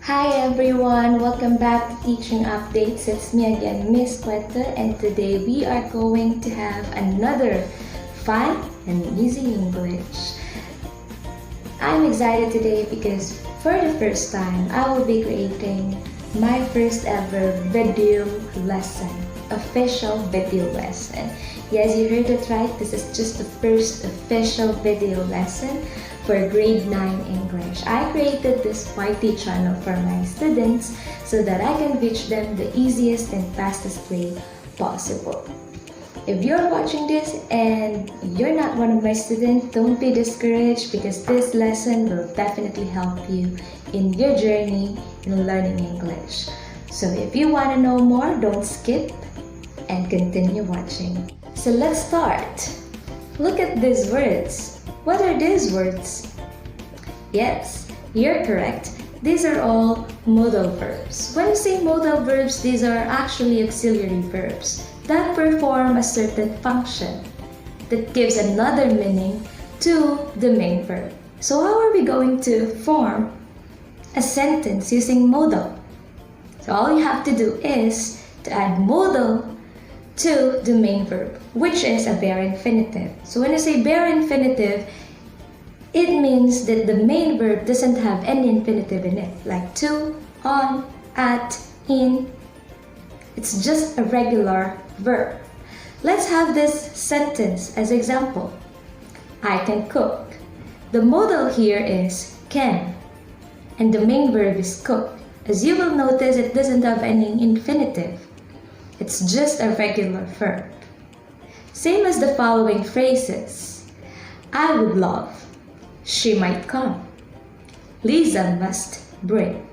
Hi everyone, welcome back to Teaching Updates. It's me again, Miss Cueto, and today we are going to have another fun and easy English. I'm excited today because for the first time, I will be creating my first ever video lesson, official video lesson. Yes, you heard it right. This is just the first official video lesson for grade 9 English. I created this YT channel for my students so that I can reach them the easiest and fastest way possible. If you're watching this and you're not one of my students, don't be discouraged because this lesson will definitely help you in your journey in learning English. So if you want to know more, don't skip and continue watching. So let's start. Look at these words. What are these words? Yes, you're correct. These are all modal verbs. When you say modal verbs, these are actually auxiliary verbs that perform a certain function that gives another meaning to the main verb. So how are we going to form a sentence using modal? So all you have to do is to add modal to the main verb, which is a bare infinitive. So when you say bare infinitive, it means that the main verb doesn't have any infinitive in it, like to, on, at, in. It's just a regular verb. Let's have this sentence as example. I can cook. The modal here is can, and the main verb is cook. As you will notice, it doesn't have any infinitive. It's just a regular verb. Same as the following phrases. I would love. She might come. Lisa must bring.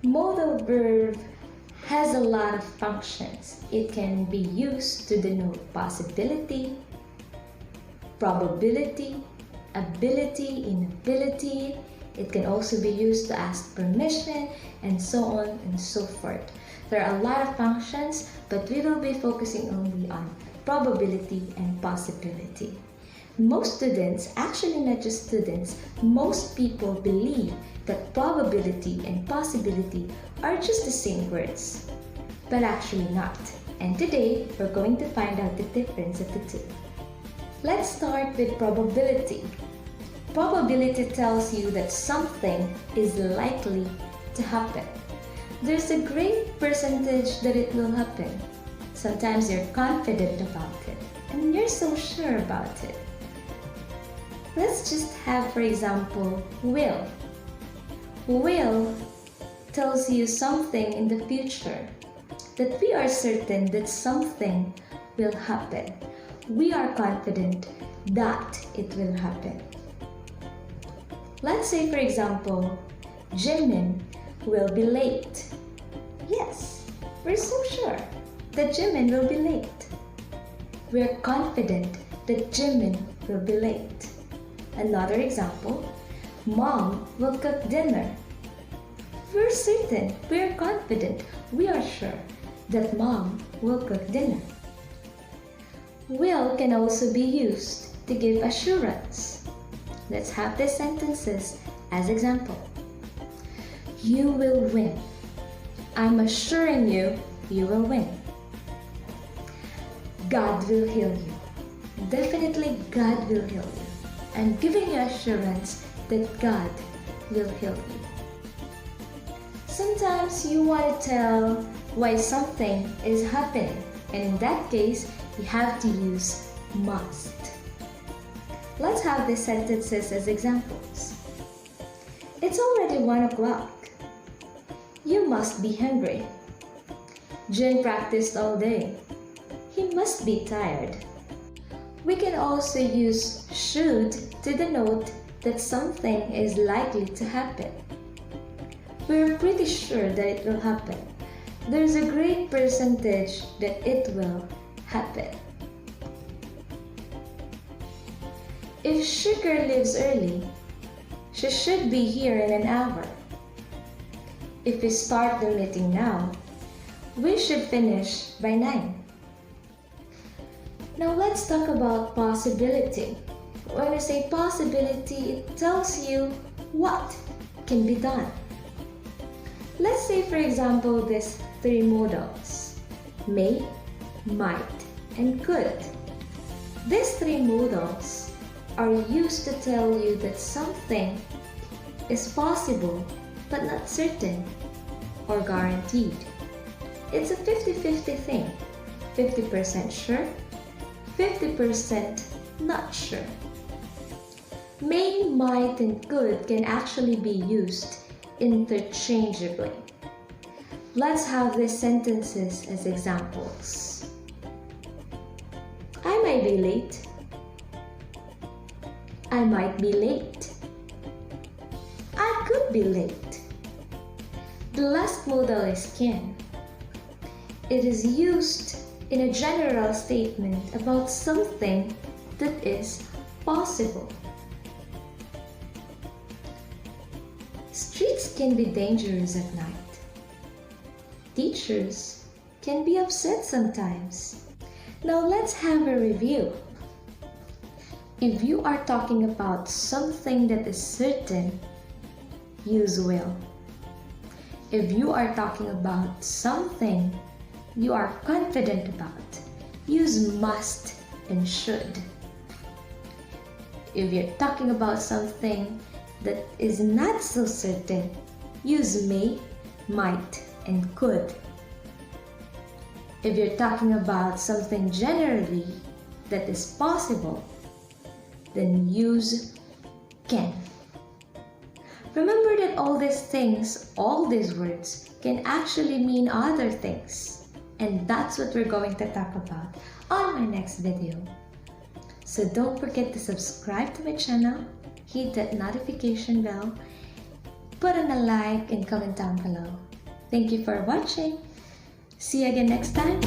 Modal verb has a lot of functions. It can be used to denote possibility, probability, ability, inability. It can also be used to ask permission, and so on and so forth. There are a lot of functions, but we will be focusing only on probability and possibility. Most students, actually not just students, most people believe that probability and possibility are just the same words, but actually not. And today, we're going to find out the difference of the two. Let's start with probability. Probability tells you that something is likely to happen. There's a great percentage that it will happen. Sometimes you're confident about it, and you're so sure about it. Let's just have, for example, will. Will tells you something in the future, that we are certain that something will happen. We are confident that it will happen. Let's say, for example, Jimin will be late. Yes, we're so sure that Jimin will be late. We're confident that Jimin will be late. Another example, Mom will cook dinner. We're certain, we're confident, we are sure that Mom will cook dinner. Will can also be used to give assurance. Let's have these sentences as example. You will win. I'm assuring you, you will win. God will heal you. Definitely God will heal you. I'm giving you assurance that God will heal you. Sometimes you want to tell why something is happening, and in that case, you have to use must. Let's have these sentences as examples. It's already 1 o'clock. You must be hungry. Jin practiced all day. He must be tired. We can also use should to denote that something is likely to happen. We're pretty sure that it will happen. There's a great percentage that it will happen. If Sugar leaves early, she should be here in an hour. If we start the meeting now, we should finish by 9. Now let's talk about possibility. When I say possibility, it tells you what can be done. Let's say, for example, these three modals: may, might, and could. These three modals are used to tell you that something is possible but not certain or guaranteed. It's a 50-50 thing. 50% sure, 50% not sure. May, might, and could can actually be used interchangeably. Let's have these sentences as examples. I might be late. I might be late. I could be late. The last modal is can. It is used in a general statement about something that is possible. Streets can be dangerous at night. Teachers can be upset sometimes. Now let's have a review. If you are talking about something that is certain, use will. If you are talking about something you are confident about, use must and should. If you're talking about something that is not so certain, use may, might, and could. If you're talking about something generally that is possible, then use can. Remember that all these things, all these words, can actually mean other things. And that's what we're going to talk about on my next video. So don't forget to subscribe to my channel, hit that notification bell, put on a like, and comment down below. Thank you for watching. See you again next time.